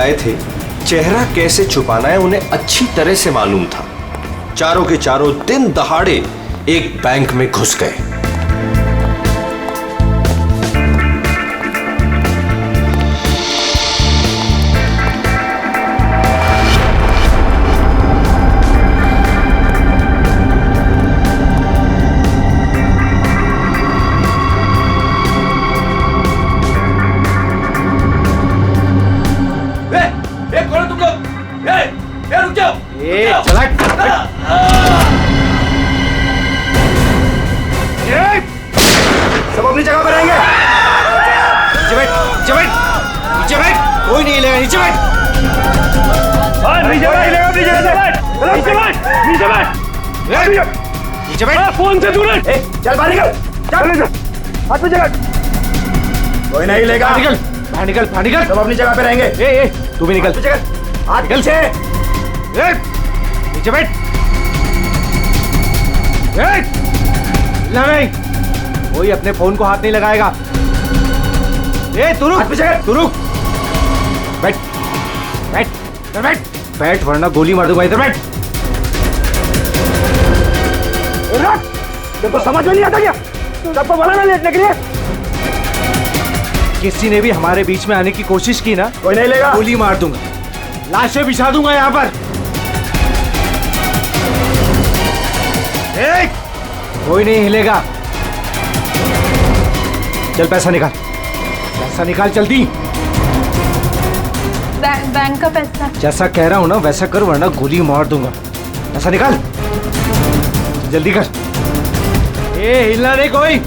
आए थे, चेहरा कैसे छुपाना है उन्हें अच्छी तरह से मालूम था। चारों के चारों दिन दहाड़े एक बैंक में घुस गए। सब अपनी जगह पर रहेंगे। नीचे बैठ, नीचे बैठ, नीचे बैठ, कोई नहीं हिलेगा। नीचे बैठ, नीचे बैठ, नीचे बैठ, नीचे बैठ, नीचे बैठ। फोन से दूर चल, बाहर निकल, चल, हाथ पे चल। कोई नहीं हिलेगा। निकल, बाहर निकल, बाहर निकल। सब अपनी जगह पे रहेंगे। तू भी निकल, हाथ निकल से। नीचे बैठ, नहीं, कोई अपने फोन को हाथ नहीं लगाएगा। तू रुक, तू रुक, बैठ, बैठ, इधर बैठ, बैठ वरना गोली मार दूंगा। इधर बैठ। देखो समझ में नहीं आता क्या? सबको बोला ना लेटने के लिए। किसी ने भी हमारे बीच में आने की कोशिश की ना, कोई नहीं लेगा, गोली मार दूंगा, लाशें बिछा दूंगा यहाँ पर। कोई नहीं हिलेगा। चल पैसा निकाल, पैसा निकाल जल्दी। बैंक का पैसा। जैसा कह रहा हूं ना वैसा कर वरना गोली मार दूंगा। पैसा निकाल, जल्दी कर। हिलना नहीं कोई।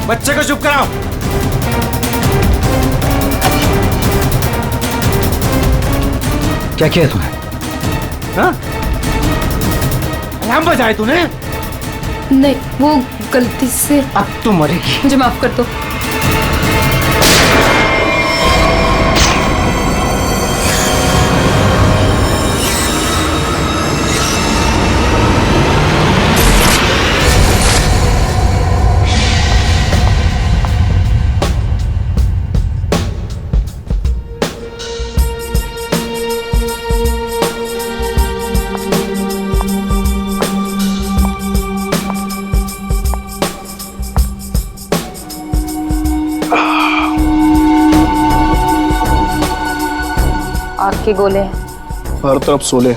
बच्चे को चुप कराओ। क्या किया तूने? हाँ? अलार्म बजाए तूने? नहीं, वो गलती से। अब तू मरेगी। मुझे माफ कर दो। आग के गोले हैं हर तरफ सोले।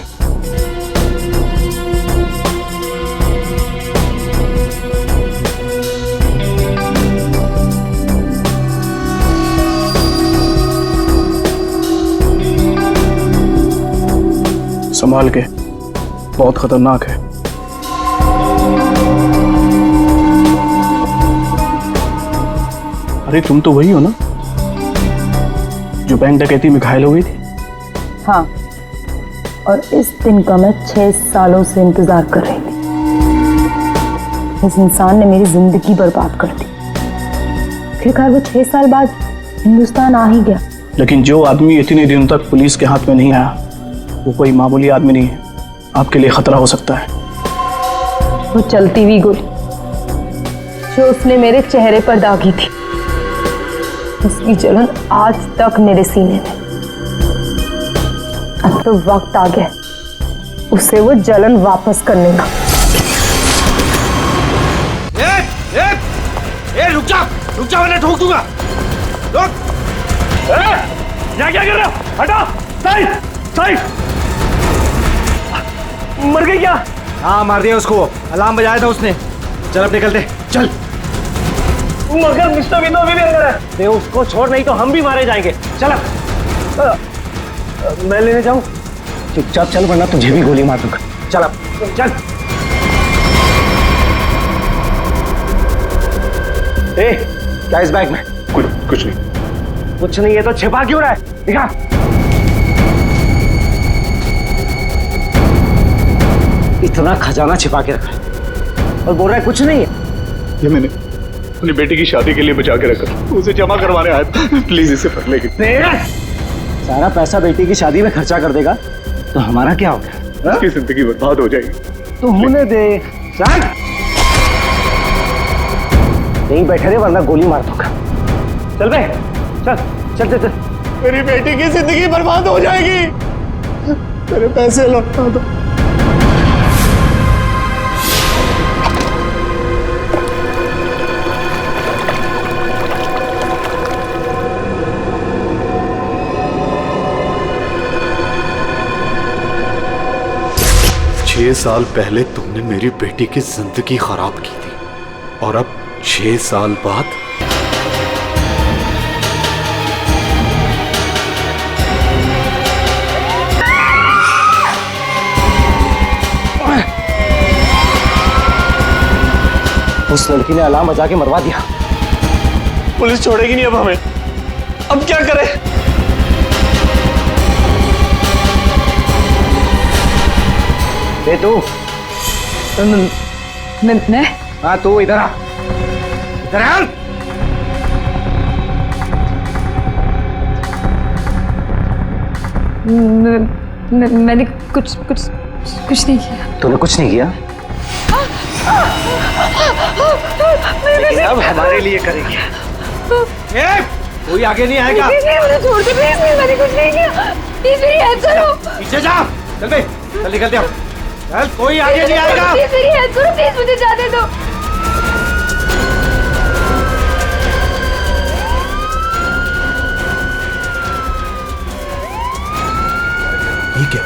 संभाल के, बहुत खतरनाक है। अरे तुम तो वही हो ना जो बैंक डकैती में घायल हो गई थी? हाँ, और इस दिन का मैं 6 सालों से इंतजार कर रही थी। इस इंसान ने मेरी जिंदगी बर्बाद कर दी। फिर खैर वो 6 साल बाद हिंदुस्तान आ ही गया। लेकिन जो आदमी इतने दिनों तक पुलिस के हाथ में नहीं आया वो कोई मामूली आदमी नहीं है। आपके लिए खतरा हो सकता है। वो चलती हुई गोली जो उसने मेरे चेहरे पर दागी थी, उसकी जलन आज तक मेरे सीने में। अब तो वक्त आ गया उसे वो जलन वापस करने का। रुक जा, रुक जा वरना ठोक दूंगा। रुक। क्या कर रहे हो? हटो, साइड, साइड। मर गई क्या? हाँ मार दिया उसको, अलार्म बजाया था उसने। चल अब निकलते, चल। मगर मिस्टर विंडो भी अंदर है। दे उसको छोड़, नहीं तो हम भी मारे जाएंगे। चल मैं लेने जाऊं? चुपचाप चल वरना तुझे भी गोली मार दूंगा। चल अब, चल। क्या इस बैग में? कुछ नहीं। कुछ नहीं है तो छिपा क्यों रहा है? दिखा। इतना खजाना छिपा के रखा है और बोल रहा है कुछ नहीं है। ये मैंने अपनी बेटी की शादी के लिए बचा के रखा, उसे जमा करवाने आया था। प्लीज इसे पकड़ लेगी। सारा पैसा बेटी की शादी में खर्चा कर देगा तो हमारा क्या होगा? उसकी जिंदगी बर्बाद हो जाएगी। तो होने दे। चल यहीं बैठे रहे वरना गोली मार दूंगा। चल बे, चल चल चल चल। मेरी बेटी की जिंदगी बर्बाद हो जाएगी। मेरे पैसे लौटा दो। छह साल पहले तुमने मेरी बेटी की जिंदगी खराब की थी और अब 6 साल बाद उस लड़की ने अलार्म बजा के मरवा दिया। पुलिस छोड़ेगी नहीं अब हमें। अब क्या करें? ए तू, मैं हाँ तू इधर आ, इधर आ। मैंने कुछ कुछ कुछ नहीं किया। तूने कुछ नहीं किया? लेकिन अब हमारे लिए करेगी। कोई आगे नहीं आएगा। मुझे छोड़ दे प्लीज, मैंने कुछ नहीं किया। प्लीज मेरी हेल्प करो। पीछे जा। चल बे, चल निकलते हम। चल, कोई आगे नहीं आएगा। प्लीज मेरी हेल्प करो, प्लीज मुझे जाने दो। ये क्या?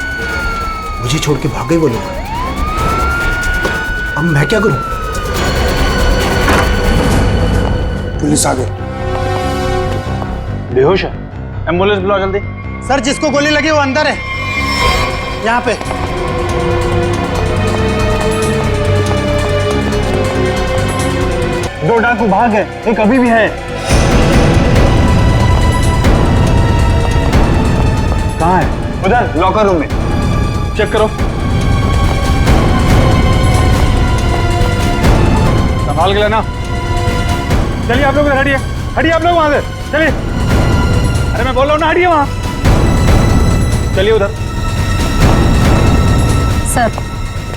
मुझे छोड़ के भाग गए वो लोग। अब मैं क्या करूं? पुलिस आ गई। बेहोश है, एम्बुलेंस बुलाओ जल्दी। सर जिसको गोली लगी वो अंदर है, यहाँ पे। दो डाकू भाग गए, एक अभी भी है। कहाँ है? उधर लॉकर रूम में। चेक करो। संभाल के लेना। चलिए आप लोग हटिए, हटिए आप लोग वहां से, चलिए। अरे मैं बोल रहा हूँ ना, हटिए वहां। चलिए उधर। सर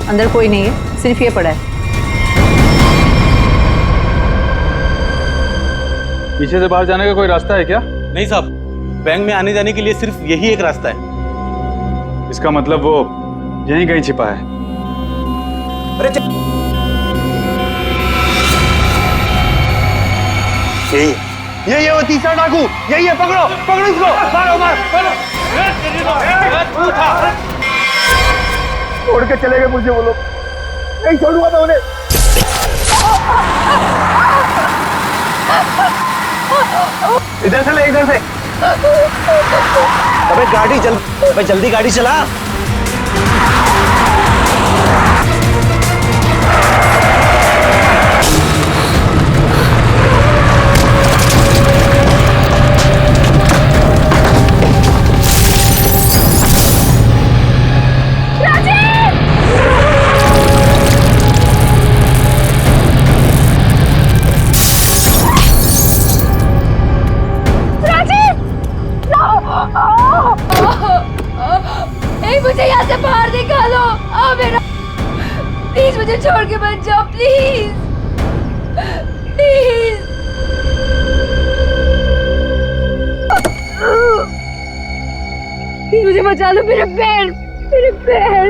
अंदर कोई नहीं है, सिर्फ ये पड़ा है। पीछे से बाहर जाने का कोई रास्ता है क्या? नहीं साहब, बैंक में आने जाने के लिए सिर्फ यही एक रास्ता है। इसका मतलब वो यहीं कहीं छिपा है। यही है वो तीसरा डाकू। यही है, पकड़ो पकड़ो इसको। मारो मारो छोड़ के चले गए मुझे वो लोग। नहीं छोड़ूंगा मैं उन्हें। इधर से ले, इधर से। अबे गाड़ी जल्दी गाड़ी चला। मुझे यहाँ से बाहर निकालो। मेरा प्लीज मुझे छोड़ के मत जाओ, प्लीज प्लीज। प्लीज मुझे बचा लो, मेरे पैर मेरे पैर।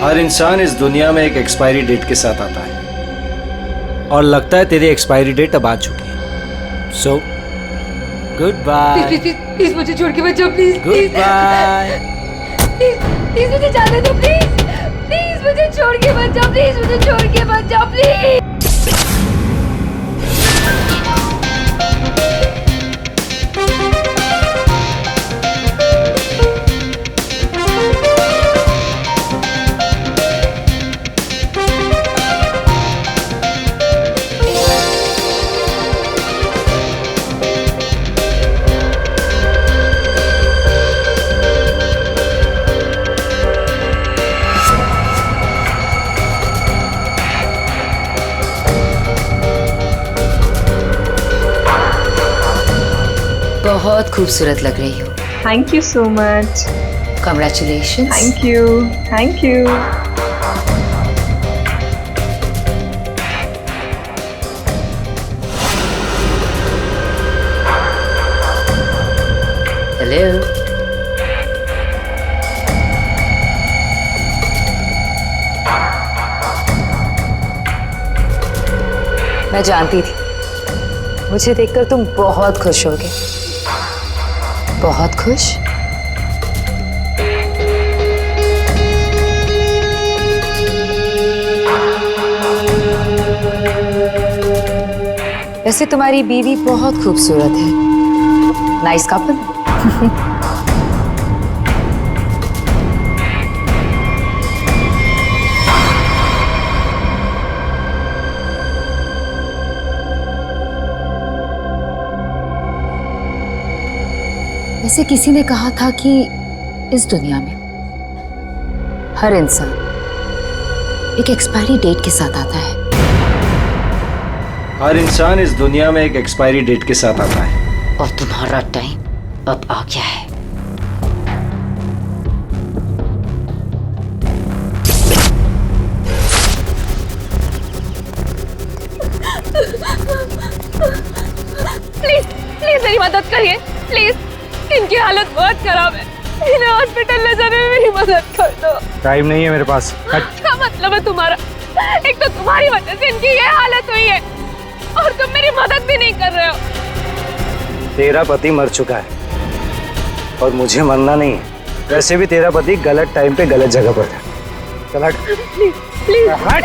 हर इंसान इस दुनिया में एक एक्सपायरी डेट के साथ आता है और लगता है तेरी एक्सपायरी डेट अब आ चुकी है। So good bye. प्लीज मुझे छोड़ के मत जाओ, प्लीज गुड बाय। प्लीज मुझे जाने दो, प्लीज मुझे छोड़ के मत जाओ, प्लीज मुझे छोड़ के मत जाओ, प्लीज। बहुत खूबसूरत लग रही हो। Thank you so much. Congratulations. Thank you. Thank you. Hello. मैं जानती थी मुझे देखकर तुम बहुत खुश होगे। बहुत खुश? वैसे तुम्हारी बीवी बहुत खूबसूरत है। Nice couple. वैसे किसी ने कहा था कि इस दुनिया में हर इंसान एक एक्सपायरी डेट के साथ आता है। हर इंसान इस दुनिया में एक एक्सपायरी डेट के साथ आता है। और तुम्हारा टाइम अब आ गया है। प्लीज प्लीज मेरी मदद करिए प्लीज। इनकी हालत बहुत खराब है। इन्हें हॉस्पिटल ले जाने में मेरी मदद कर दो। टाइम नहीं है मेरे पास। क्या मतलब है तुम्हारा? एक तो तुम्हारी वजह से इनकी ये हालत हुई है और तुम मेरी मदद भी नहीं कर रहे हो। तेरा पति मर चुका है और मुझे मरना नहीं है। वैसे भी तेरा पति गलत टाइम पे गलत जगह पर था। चल हट। प्लीज प्लीज हट।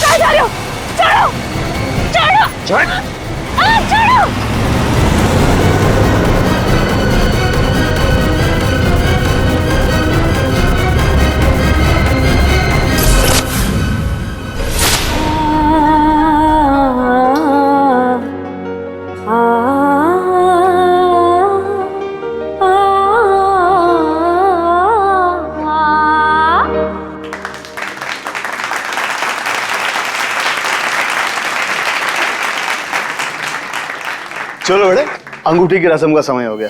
कहाँ जा रहे हो? छोड़ो छोड़ो छोड़ो। चलो बेटे, अंगूठी की रस्म का समय हो गया।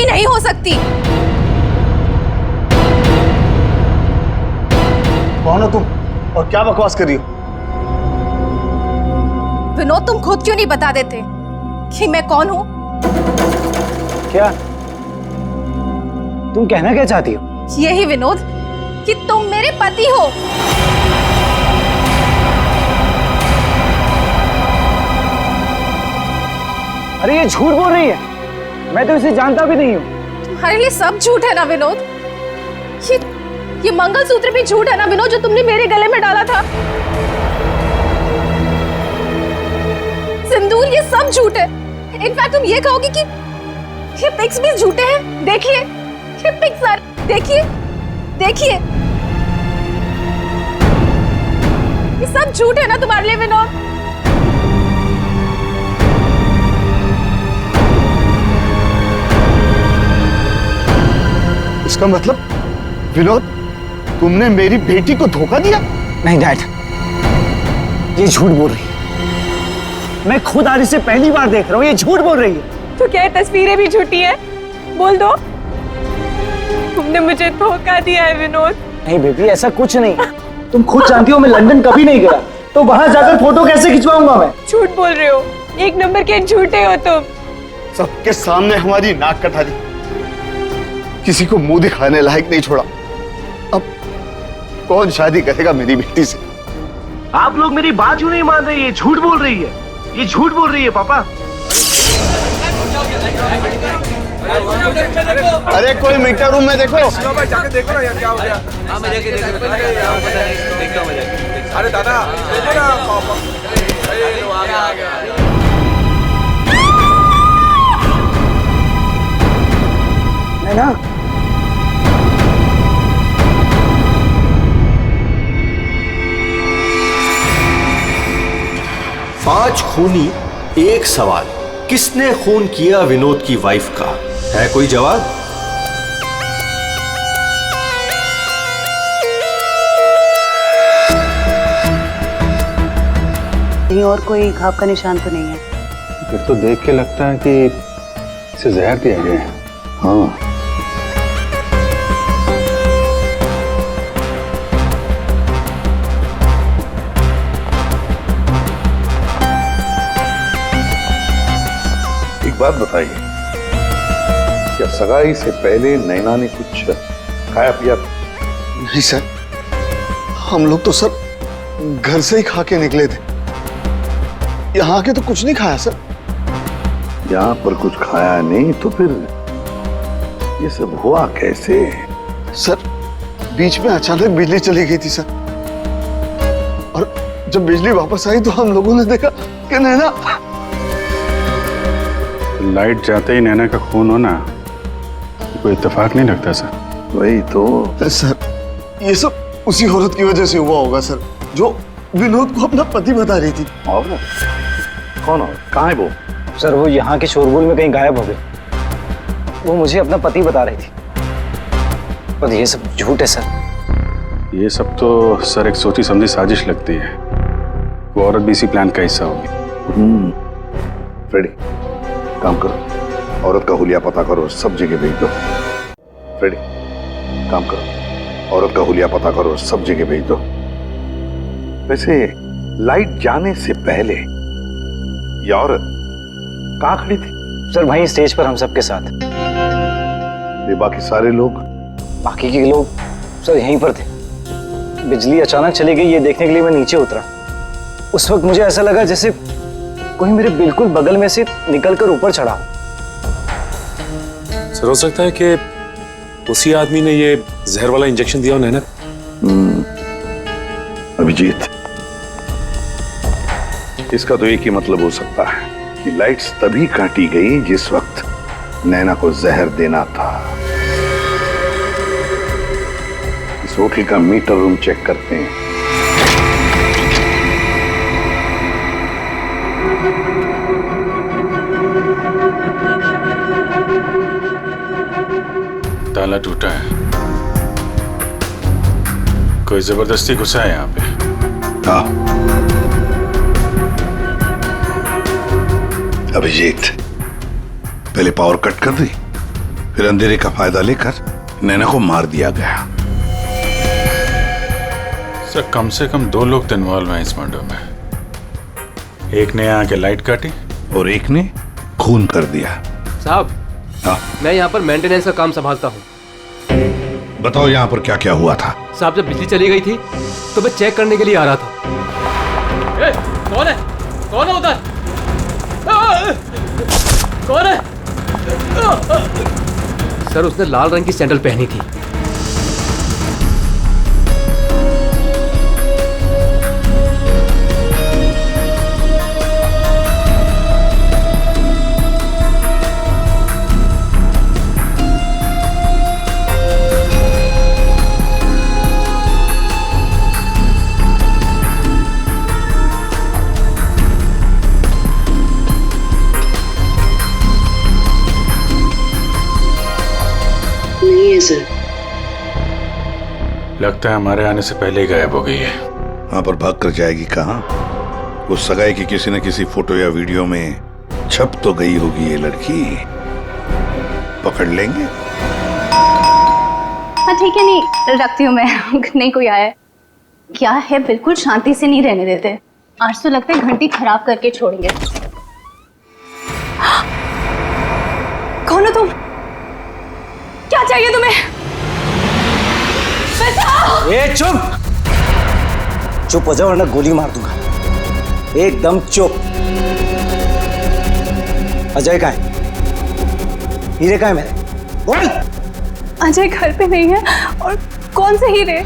नहीं हो सकती। कौन हो तुम और क्या बकवास कर रही हो? विनोद, तुम खुद क्यों नहीं बता देते कि मैं कौन हूं? क्या तुम कहना क्या चाहती हो? यही विनोद कि तुम मेरे पति हो। अरे ये झूठ बोल रही है, मैं तो इसे जानता भी नहीं हूँ। तुम्हारे लिए सब झूठ है ना विनोद? ये मंगलसूत्र भी झूठ है ना विनोद, जो तुमने मेरे गले में डाला था? सिंदूर, ये सब झूठ है। इनफैक्ट तुम ये कहोगे कि ये पिक्स भी झूठे हैं। देखिए ये पिक्स, देखिए देखिए, ये सब झूठ है ना तुम्हारे लिए विनोद? इसका मतलब विनोद, तुमने मेरी बेटी को धोखा दिया? नहीं डैड, ये झूठ बोल रही है। मैं खुद आज इसे पहली बार देख रहा हूँ, ये झूठ बोल रही है। तो क्या तस्वीरें भी झूठी है? बोल दो, तुमने मुझे धोखा दिया है विनोद। नहीं बेबी, ऐसा कुछ नहीं। तुम खुद जानती हो मैं लंदन कभी नहीं गया, तो वहां जाकर फोटो कैसे खिंचवाऊंगा मैं? झूठ बोल रहे हो, एक नंबर के झूठे हो तुम। सबके सामने हमारी नाक कटा दी। किसी को मुंह दिखाने लायक नहीं छोड़ा। अब कौन शादी करेगा मेरी बेटी से? आप लोग मेरी बात क्यों नहीं मान रहे? ये झूठ बोल रही है, ये झूठ बोल रही है पापा। अरे कोई मीटर रूम में देखो। जाके देखो ना यार क्या हो गया। हाँ मैं जाके देखता हूँ। अरे दादा देखो ना पापा। आ गया। ना 5 खूनी एक सवाल, किसने खून किया विनोद की वाइफ का? है कोई जवाब? कहीं और कोई घाव का निशान तो नहीं है? फिर तो देख के लगता है कि इसे जहर दिया गया है। हाँ एक बात बताइए, क्या सगाई से पहले नैना ने कुछ खाया पिया? नहीं सर, हम लोग तो सर घर से ही खा के निकले थे। यहाँ के तो कुछ नहीं खाया सर। यहाँ पर कुछ खाया नहीं तो फिर ये सब हुआ कैसे? सर बीच में अचानक बिजली चली गई थी सर, और जब बिजली वापस आई तो हम लोगों ने देखा कि नैना। लाइट जाते ही नैना का खून होना कोई इत्तेफाक नहीं लगता सर। वही तो सर, ये सब उसी औरत की वजह से हुआ होगा सर, जो विनोद को अपना पति बता रही थी। और कौन और कहाँ है वो? सर वो यहाँ के शोरगुल में कहीं गायब हो गई। वो मुझे अपना पति बता रही थी, पर ये सब झूठ है सर। ये सब तो सर एक सोची समझी साजिश लगती है। वो औरत भी इसी प्लान का हिस्सा होगी। फ्रेडी काम करो, औरत का हुलिया पता करो, सब जगह भेज दो। फ्रेडी काम करो, औरत का हुलिया पता करो, सब जगह भेज दो। वैसे लाइट जाने से पहले ये औरत कहाँ खड़ी थी? सर वहीं स्टेज पर हम सबके साथ। ये बाकी सारे लोग? बाकी के लोग सर यहीं पर थे। बिजली अचानक चली गई ये देखने के लिए मैं नीचे उतरा। उस वक्त मुझे ऐसा लगा जैसे कोई मेरे बिल्कुल बगल में से निकलकर ऊपर चढ़ा। सर हो सकता है कि उसी आदमी ने ये जहर वाला इंजेक्शन दिया हो नैना। अभिजीत, इसका तो एक ही मतलब हो सकता है कि लाइट्स तभी काटी गई जिस वक्त नैना को जहर देना था। इस होटल का मीटर रूम चेक करते हैं। ताला टूटा है, कोई जबरदस्ती घुसा है यहाँ पे। हाँ अभिजीत, पहले पावर कट कर दी, फिर अंधेरे का फायदा लेकर नैना को मार दिया गया। सर कम से कम 2 लोग तो इन्वॉल्व हैं इस मर्डर में। एक ने आके लाइट काटी और एक ने खून कर दिया। साहब हाँ मैं यहाँ पर मेंटेनेंस का काम संभालता हूँ। बताओ यहाँ पर क्या क्या हुआ था? साहब जब बिजली चली गई थी तो मैं चेक करने के लिए आ रहा था। कौन है? कौन है उधर? कौन है? सर उसने लाल रंग की सैंडल पहनी थी। लगता है हमारे आने से पहले ही गायब हो गई है। वहां पर भाग कर जाएगी कहाँ? उस सगाई की किसी न किसी फोटो या वीडियो में छप तो गई होगी ये लड़की। पकड़ लेंगे। हाँ ठीक है, नहीं रखती हूँ मैं। नहीं कोई आया है क्या है? बिल्कुल शांति से नहीं रहने देते। आज तो लगता है घंटी खराब करके छोड़ेंगे। कौन हो तुम? क्या चाहिए तुम्हें? चुप चुप हो जाओ वरना गोली मार दूंगा। एकदम चुप। अजय कहाँ है? हीरे कहाँ है मेरे? बोल। अजय घर पे नहीं है। और कौन से हीरे?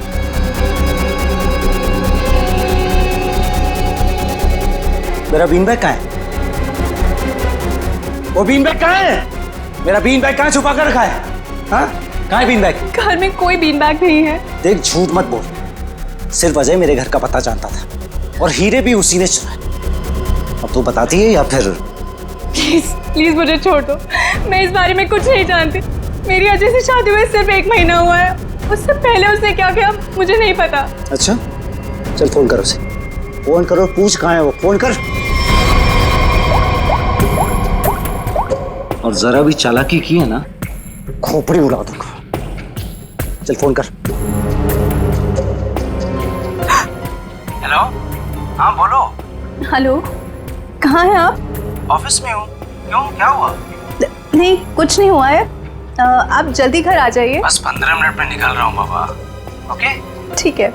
मेरा बीन बैग कहाँ है? वो बीन बैग कहाँ है? मेरा बीन बैग कहाँ छुपा कर रखा है? हाँ, कहाँ है बीन बैग? घर में कोई बीन बैग नहीं है। देख झूठ मत बोल। सिर्फ अजय मेरे घर का पता जानता था और हीरे भी उसी ने चुराए। अब तू बताती है या फिर? प्लीज प्लीज मुझे छोड़ दो। मैं इस बारे में कुछ नहीं जानती। मेरी अजय से शादी हुए सिर्फ 1 महीना हुआ है। उससे पहले उसने क्या किया मुझे नहीं पता। अच्छा चल फोन कर उसे। फोन करो, पूछ कहाँ है वो। फोन कर। और जरा भी चालाकी की है ना खोपड़ी उड़ा दूंगा। चल फोन कर। हेलो। हाँ बोलो। हेलो, कहाँ हैं आप? ऑफिस में हूँ। क्यों, क्या हुआ? नहीं कुछ नहीं हुआ है। आप जल्दी घर आ जाइए। बस 15 मिनट में निकल रहा हूँ बाबा। ओके ठीक है।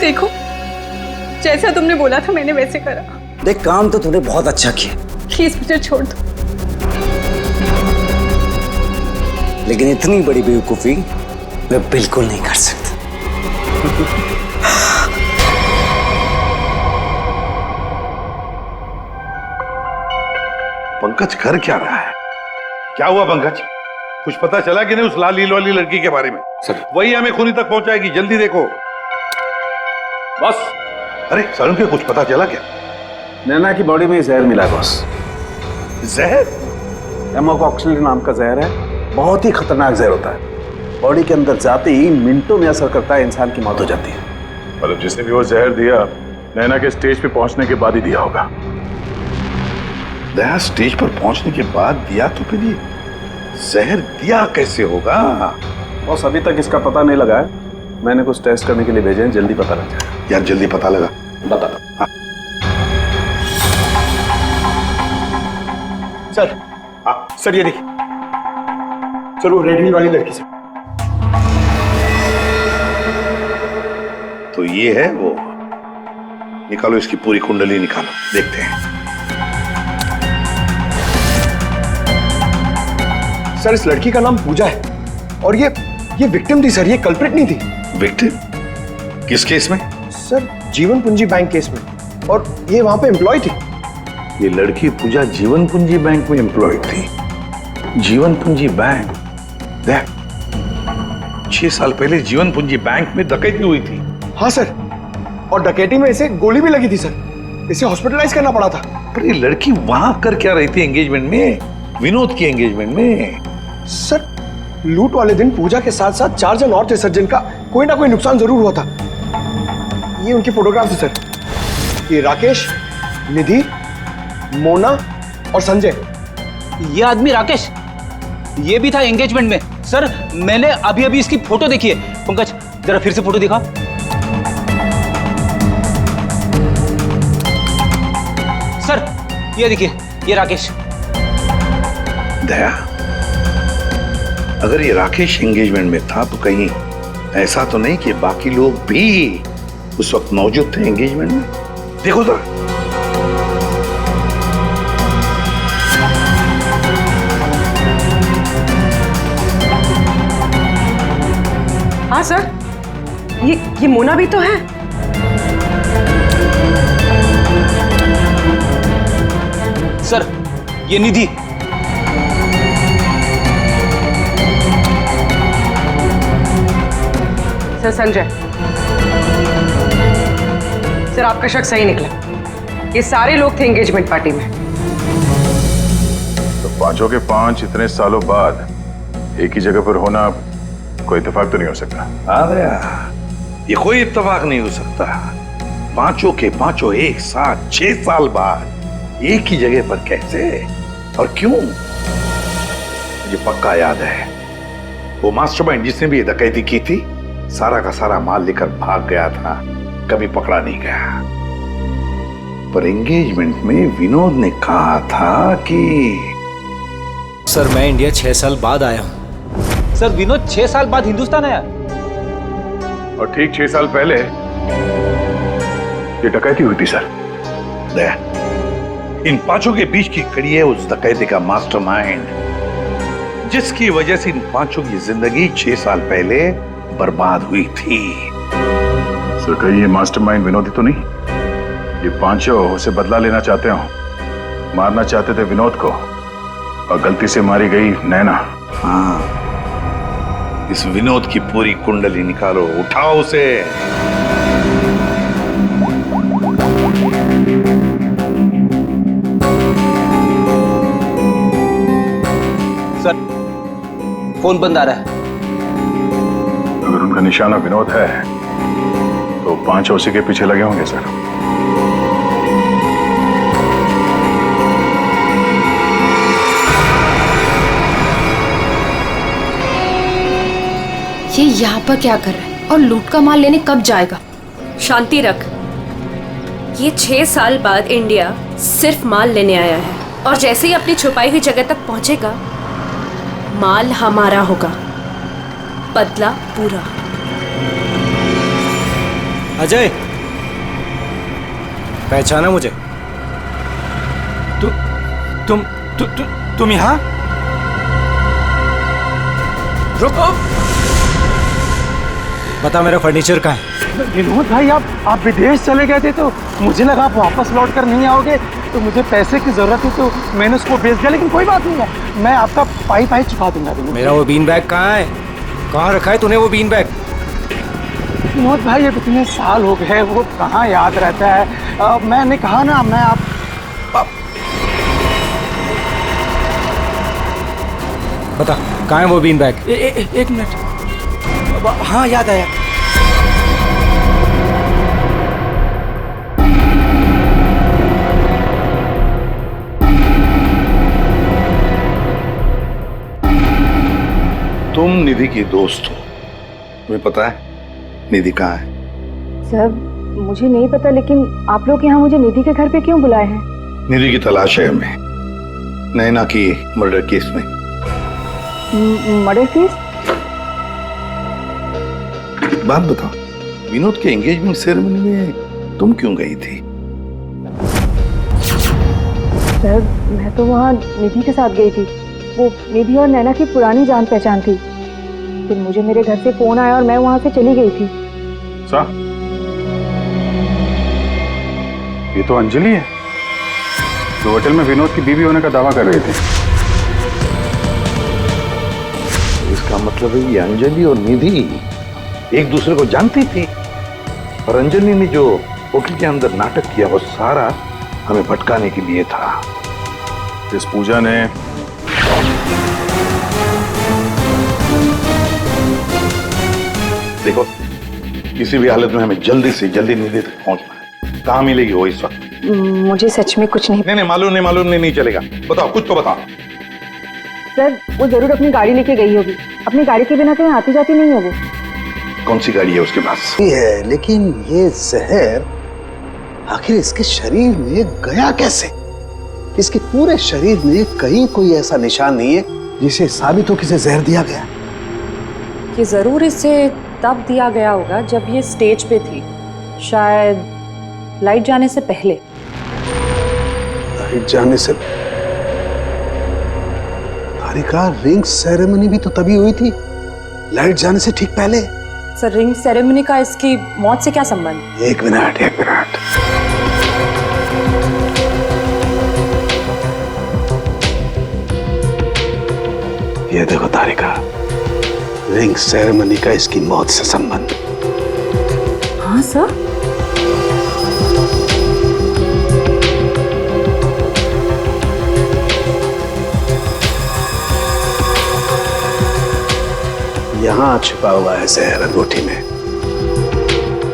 देखो जैसा तुमने बोला था मैंने वैसे करा। देख काम तो तूने बहुत अच्छा किया, प्लीज मुझे छोड़ दो। लेकिन इतनी बड़ी बेवकूफी मैं बिल्कुल नहीं कर सकता। पंकज कर क्या रहा है? क्या हुआ पंकज? कुछ पता चला कि नहीं उस लाल लील वाली लड़की के बारे में? सर वही हमें खूनी तक पहुंचाएगी, जल्दी देखो। बॉस। अरे सरुण के कुछ पता चला क्या? नैना की बॉडी में जहर मिला बॉस। जहर? एमोकॉक्सिलिन नाम का जहर है, बहुत ही खतरनाक जहर होता है। बॉडी के अंदर जाते ही मिनटों में असर करता है, इंसान की मौत हो जाती है। मतलब जिसने भी वो जहर दिया नैना के स्टेज पे पहुंचने के बाद ही दिया होगा। दया स्टेज पर पहुंचने के बाद दिया तो फिर ये जहर दिया कैसे होगा? बॉस अभी तक इसका पता नहीं लगा है। मैंने कुछ टेस्ट करने के लिए भेजे हैं, जल्दी पता लग जाएगा। यार जल्दी पता लगा बता। हाँ। सर। हाँ सर ये देखिए सर, वो रेड हिल वाली लड़की से। तो ये है वो। निकालो इसकी पूरी कुंडली निकालो, देखते हैं। सर इस लड़की का नाम पूजा है और ये विक्टिम थी सर, ये कल्प्रिट नहीं थी। विक्टिम? किस केस में? सर जीवन पूंजी बैंक केस में, और ये वहां पे एम्प्लॉय थी। ये लड़की पूजा जीवन पूंजी बैंक में एम्प्लॉय थी। जीवन पूंजी बैंक? देख 6 साल पहले जीवन पूंजी बैंक में डकैती हुई थी। हाँ सर, और डकैती में इसे गोली भी लगी थी सर, इसे हॉस्पिटलाइज करना पड़ा था। पर ये लड़की वहां कर क्या रही थी एंगेजमेंट में, विनोद की एंगेजमेंट में? सर लूट वाले दिन पूजा के साथ साथ 4 जन और थे सर, जिनका कोई ना कोई नुकसान जरूर हुआ था। ये उनकी फोटोग्राफ है सर। ये राकेश, निधि, मोना और संजय। ये आदमी राकेश, ये भी था एंगेजमेंट में। सर मैंने अभी अभी इसकी फोटो देखी है। पंकज जरा फिर से फोटो दिखा। सर ये देखिए, ये राकेश। दया अगर ये राकेश एंगेजमेंट में था तो कहीं ऐसा तो नहीं कि बाकी लोग भी उस वक्त मौजूद थे एंगेजमेंट में? देखो तो। हाँ सर, ये मोना भी तो है। सर ये निधि। सर संजय, सर आपका शक सही निकला। ये सारे लोग थे एंगेजमेंट पार्टी में। तो पांचों के 5 इतने सालों बाद एक ही जगह पर होना कोई इत्तेफाक तो नहीं हो सकता। हाँ दया, ये कोई इत्तेफाक नहीं हो सकता। पांचों के पांचों एक साथ 6 साल बाद एक ही जगह पर कैसे और क्यों? मुझे पक्का याद है वो मास्टरमाइंड जिसने भी ये डकैती की थी सारा का सारा माल लेकर भाग गया था, कभी पकड़ा नहीं गया। पर एंगेजमेंट में विनोद ने कहा था कि सर मैं इंडिया 6 साल बाद आया हूँ। सर विनोद 6 साल बाद हिंदुस्तान आया। और ठीक 6 साल पहले ये डकैती हुई थी सर। दया, इन पांचों के बीच की कड़ी है उस डकैती का मास्टरमाइंड, जिसकी वजह से इन पांचों की जिंदगी 6 साल पहले बर्बाद हुई थी। सर कहीं ये मास्टरमाइंड विनोद ही तो नहीं? ये पांचों उसे बदला लेना चाहते हो, मारना चाहते थे विनोद को और गलती से मारी गई नैना। हाँ, इस विनोद की पूरी कुंडली निकालो, उठाओ उसे। सर फोन बंद आ रहा है। अगर उनका निशाना विनोद है तो पांचों उसी के पीछे लगे होंगे सर। ये यहाँ पर क्या कर रहा है और लूट का माल लेने कब जाएगा? शांति रख। ये 6 साल बाद इंडिया सिर्फ माल लेने आया है और जैसे ही अपनी छुपाई हुई जगह तक पहुंचेगा माल हमारा होगा, बदला पूरा। अजय, पहचाना मुझे? तुम यहाँ? रुको, बता मेरा फर्नीचर कहाँ है? विनोद भाई आप विदेश चले गए थे तो मुझे लगा आप वापस लौट कर नहीं आओगे, तो मुझे पैसे की जरूरत थी तो मैंने उसको बेच दिया, लेकिन कोई बात नहीं है, मैं आपका पाई चुका दूंगा। मेरा वो बीन बैग कहाँ है? कहाँ रखा है तूने वो बीन बैग? विनोद भाई अब इतने साल हो गए, वो कहाँ याद रहता है। मैंने कहा ना, मैं आप बता कहाँ है वो बीन बैग? एक मिनट। हाँ याद आया। तुम निधि की दोस्त हो, तुम्हें पता है निधि कहाँ है? सर मुझे नहीं पता, लेकिन आप लोग यहाँ मुझे निधि के घर पे क्यों बुलाए हैं? निधि की तलाश है हमें, नैना की मर्डर केस में। Murder case? बात बताओ, विनोद के एंगेजमेंट सेरेमनी में तुम क्यों गई थी? सर मैं तो वहाँ निधि के साथ गई थी, वो निधि और नैना की पुरानी जान पहचान थी। फिर मुझे मेरे घर से फोन आया और मैं वहाँ से चली गई थी। सर ये तो अंजलि है जो होटल में विनोद की बीवी होने का दावा कर रही थी। इसका मतलब है ये अंजलि और निधि एक दूसरे को जानती थी, और अंजलि ने जो होटल के अंदर नाटक किया वो सारा हमें भटकाने के लिए था। इस पूजा ने देखो, किसी भी हालत में हमें जल्दी से जल्दी निधि तक पहुंचना है। कहाँ मिलेगी वो इस वक्त? मुझे सच में कुछ नहीं। मालूम नहीं चलेगा, बताओ, कुछ तो बताओ। सर वो जरूर अपनी गाड़ी लेके गई होगी, अपनी गाड़ी के बिना कहीं आती जाती नहीं है वो। कौन सी गाड़ी है उसके पास? ये है, लेकिन ये जहर आखिर इसके शरीर में गया कैसे? इसके पूरे शरीर में कहीं कोई ऐसा निशान नहीं है जिसे साबित हो कि इसे जहर दिया गया। ये जरूर इसे तब दिया गया होगा जब ये स्टेज पे थी, शायद लाइट जाने से पहले। लाइट जाने से? तारिका, रिंग सेरेमनी भी तो तभी हुई थी, लाइट जाने से ठीक पहले। सर रिंग सेरेमनी का इसकी मौत से क्या संबंध? एक मिनट। ये देखो तारिका, रिंग सेरेमनी का इसकी मौत से संबंध। हाँ सर। यहां छुपा हुआ है जहर अंगूठी में,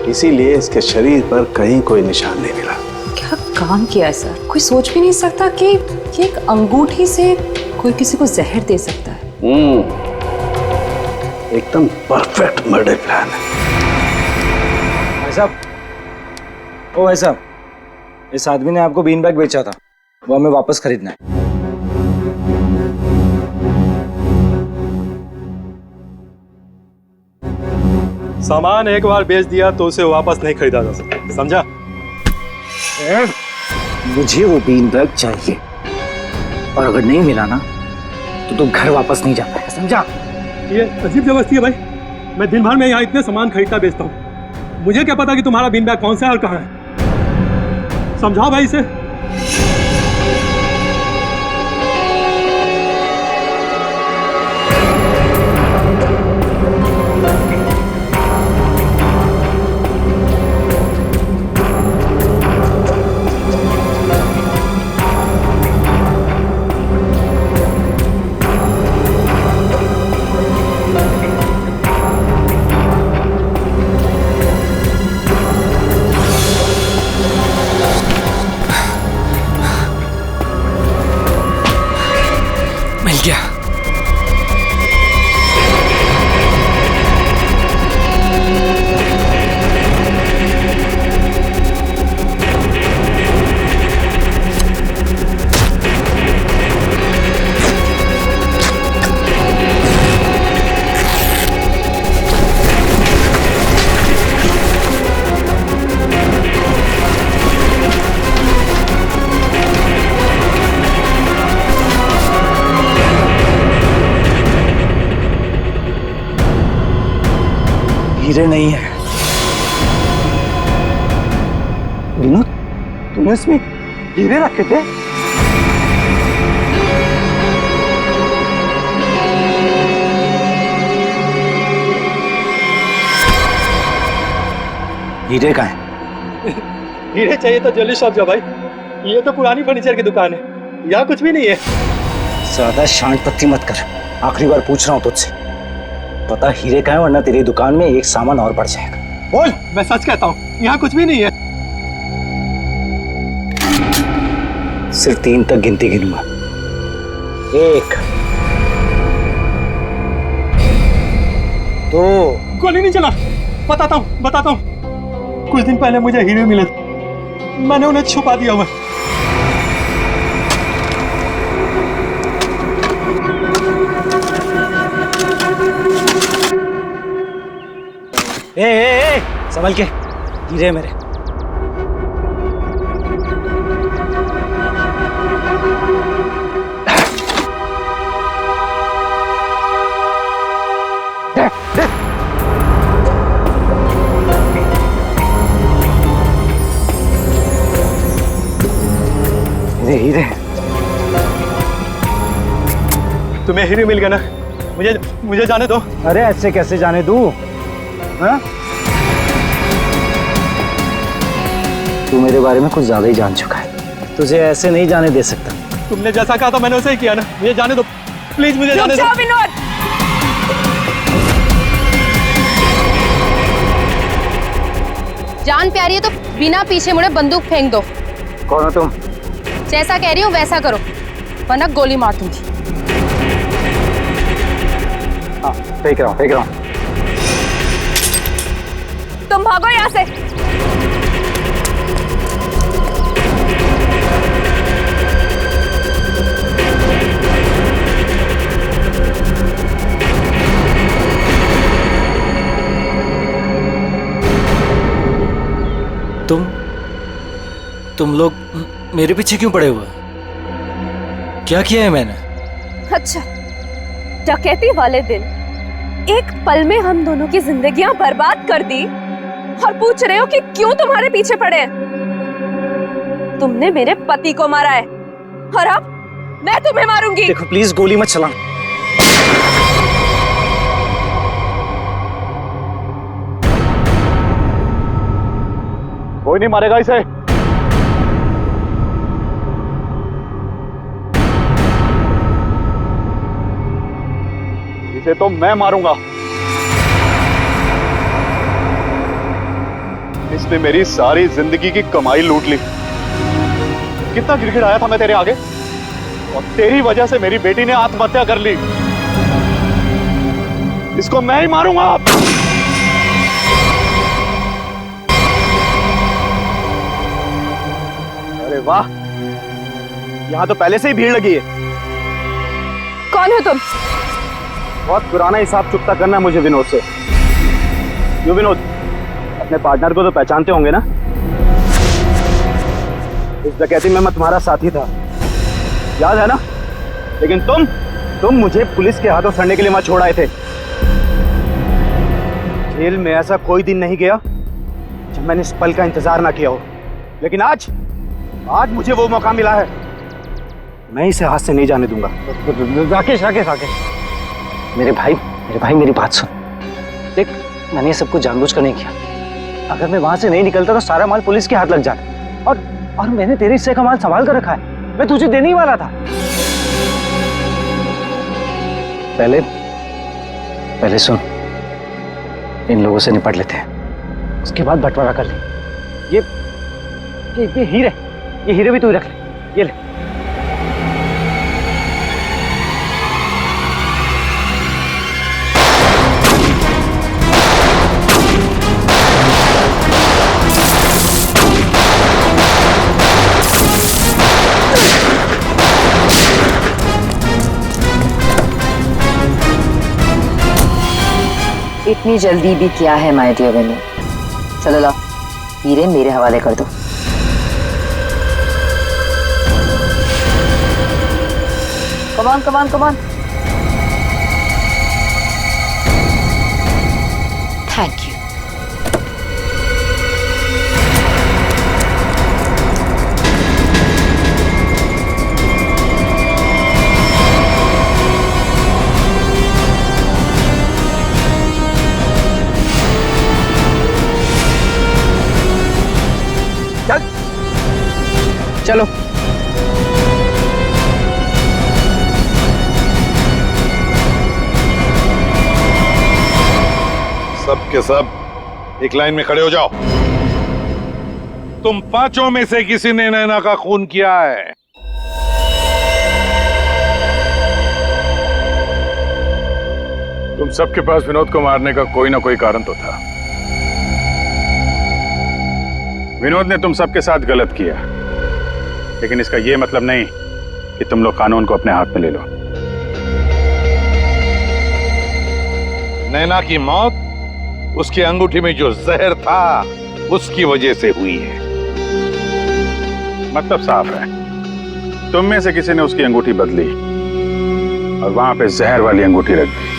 इसीलिए इसके शरीर पर कहीं कोई निशान नहीं मिला। क्या काम किया है सर? कोई सोच भी नहीं सकता कि ये एक अंगूठी से कोई किसी को जहर दे सकता है। एकदम परफेक्ट मर्डर प्लान है। भाई साहब, ओ भाई साहब, इस आदमी ने आपको बीन बैग बेचा था, वो हमें वापस खरीदना है। सामान एक बार बेच दिया तो उसे वापस नहीं खरीदा जा सकता, समझा? मुझे वो बीन बैग चाहिए, और अगर नहीं मिला ना तो तू घर वापस नहीं जा पाएगा, समझा? ये अजीब जबरदस्ती है भाई। मैं दिन भर में यहाँ इतने सामान खरीदता बेचता हूँ, मुझे क्या पता कि तुम्हारा बीन बैग कौन सा है और कहाँ है? समझाओ भाई इसे। मिल गया। हीरे नहीं है। विनोद, तूने इसमें हीरे रखे थे? हीरे कहाँ है? हीरे चाहिए तो ज्वेलरी शॉप जा भाई, ये तो पुरानी फर्नीचर की दुकान है, यहाँ कुछ भी नहीं है। ज्यादा शांत पत्ती मत कर, आखिरी बार पूछ रहा हूँ तुझसे, पता हीरे कहाँ है, वरना तेरी दुकान में एक सामान और बढ़ जाएगा। बोल। मैं सच कहता हूँ, यहाँ कुछ भी नहीं है। सिर्फ 3 तक गिनती गिनूंगा। 1 2। गोली नहीं चला, बताता हूँ। कुछ दिन पहले मुझे हीरे मिले थे, मैंने उन्हें छुपा दिया हुआ। ए, संभल के, हीरे मेरे। हीरे तुम्हें हीरे मिल गया ना, मुझे जाने दो। अरे ऐसे कैसे जाने दूं? हाँ? तू मेरे बारे में कुछ ज्यादा ही जान चुका है, तुझे ऐसे नहीं जाने दे सकता। तुमने जैसा कहा था मैंने वैसे ही किया ना, मुझे जाने दो प्लीज, मुझे जाने दो। विनोद, जान प्यारी है तो बिना पीछे मुड़े बंदूक फेंक दो। कौन हो तुम? जैसा कह रही हूँ वैसा करो, वरना गोली मार दूंगी। हाँ, फेंक रहा हूँ। तुम भागो यहाँ से। तुम लोग मेरे पीछे क्यों पड़े हुए? क्या किया है मैंने? अच्छा, डकैती वाले दिन एक पल में हम दोनों की जिंदगियां बर्बाद कर दी और पूछ रहे हो कि क्यों तुम्हारे पीछे पड़े हैं? तुमने मेरे पति को मारा है और अब मैं तुम्हें मारूंगी। देखो प्लीज गोली मत चला। कोई नहीं मारेगा इसे। इसे तो मैं मारूंगा। इसने मेरी सारी जिंदगी की कमाई लूट ली। कितना गिड़गिड़ाया था मैं तेरे आगे, और तेरी वजह से मेरी बेटी ने आत्महत्या कर ली। इसको मैं ही मारूंगा। अरे वाह, यहां तो पहले से ही भीड़ लगी है। कौन हो तुम? बहुत पुराना हिसाब चुकता करना है मुझे विनोद से। यो विनोद, अपने पार्टनर को तो पहचानते होंगे ना? इस डकैती में मैं तुम्हारा साथी था, याद है ना? लेकिन तुम मुझे पुलिस के हाथों सड़ने के लिए वहां छोड़ आए थे। जेल में ऐसा कोई दिन नहीं गया जब मैंने इस पल का इंतजार ना किया हो। लेकिन आज मुझे वो मौका मिला है, मैं इसे हाथ से नहीं जाने दूंगा। राकेश राकेश राकेश, मेरे भाई मेरी बात सुन। देख, मैंने ये सब कुछ जानबूझकर नहीं किया। अगर मैं वहां से नहीं निकलता तो सारा माल पुलिस के हाथ लग जाता। और मैंने तेरे हिस्से का माल संभाल कर रखा है, मैं तुझे देने ही वाला था। पहले सुन, इन लोगों से निपट लेते हैं, उसके बाद बंटवारा कर ले। ये हीरे भी तू ही रख ले, ये ले। इतनी जल्दी भी क्या है माय डियर विनोद? चलो लाओ, हीरे मेरे हवाले कर दो। Come on. Thank you. चलो। सब के सब एक लाइन में खड़े हो जाओ। तुम पांचों में से किसी ने नैना का खून किया है? तुम सबके पास विनोद को मारने का कोई ना कोई कारण तो था। विनोद ने तुम सबके साथ गलत किया, लेकिन इसका यह मतलब नहीं कि तुम लोग कानून को अपने हाथ में ले लो। नैना की मौत उसकी अंगूठी में जो जहर था उसकी वजह से हुई है। मतलब साफ है, तुम में से किसी ने उसकी अंगूठी बदली और वहां पे जहर वाली अंगूठी रख दी।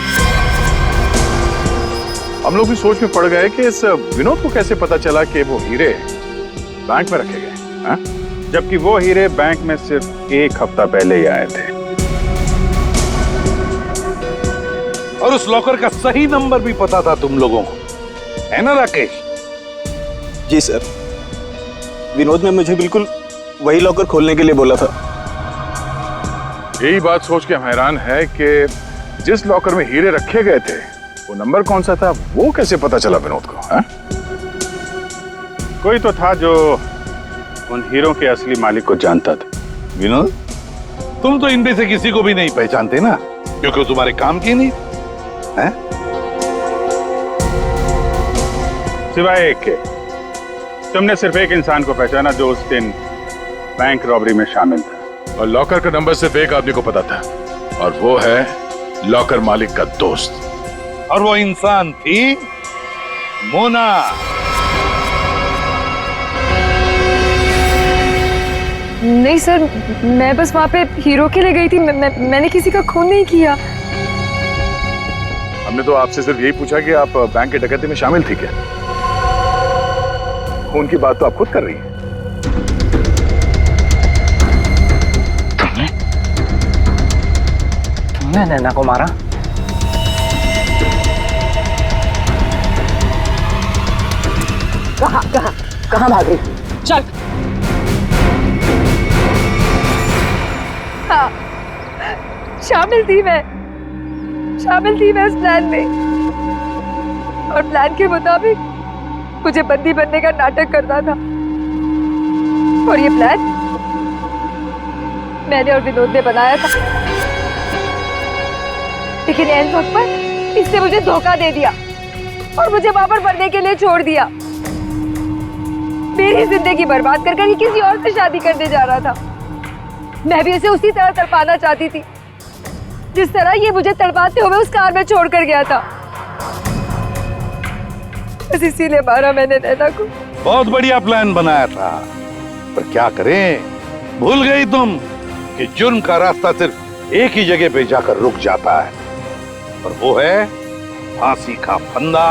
हम लोग भी सोच में पड़ गए कि इस विनोद को कैसे पता चला कि वो हीरे बैंक में रखे गए, हाँ? जबकि वो हीरे बैंक में सिर्फ एक हफ्ता पहले ही आए थे। और उस लॉकर का सही नंबर भी पता था तुम लोगों को, है ना राकेश? जी सर, विनोद ने मुझे बिल्कुल वही लॉकर खोलने के लिए बोला था। यही बात सोच के हम हैरान है कि जिस लॉकर में हीरे रखे गए थे वो नंबर कौन सा था, वो कैसे पता चला विनोद को, हाँ? कोई तो था जो उन हीरों के असली मालिक को जानता था। विनोद, तुम तो इनमें से किसी को भी नहीं पहचानते ना, क्योंकि वो तुम्हारे काम की नहीं है। सिवाय एक के, तुमने सिर्फ एक इंसान को पहचाना जो उस दिन बैंक रॉबरी में शामिल था, और लॉकर का नंबर सिर्फ एक आदमी को पता था, और वो है लॉकर मालिक का दोस्त। और वो इंसान थी मोना। नहीं सर, मैं बस वहाँ पे हीरो के लिए गई थी, मैंने किसी का खून नहीं किया। हमने तो आपसे सिर्फ यही पूछा कि आप बैंक की डकैती में शामिल थी क्या? खून की बात तो आप खुद कर रही हैं। तुमने नैना को मारा? कहाँ भाग रही? चल। हाँ, शामिल थी मैं उस प्लान में, और प्लान के मुताबिक मुझे बंदी बनने का नाटक करना था। और ये प्लान मैंने और विनोद ने बनाया था, लेकिन एंड वक्त पर इसने मुझे धोखा दे दिया और मुझे वहां पर बनने के लिए छोड़ दिया। मेरी जिंदगी बर्बाद कर ही किसी और से शादी करने जा रहा था। मैं भी उसे उसी तरह तड़पाना चाहती थी जिस तरह ये मुझे तड़पाते हुए उस कार में छोड़कर गया था। बस इसीलिए मारा मैंने नैना को। बहुत बढ़िया प्लान बनाया था, पर क्या करें, भूल गई तुम कि जुर्म का रास्ता सिर्फ एक ही जगह पे जाकर रुक जाता है, और वो है फांसी का फंदा।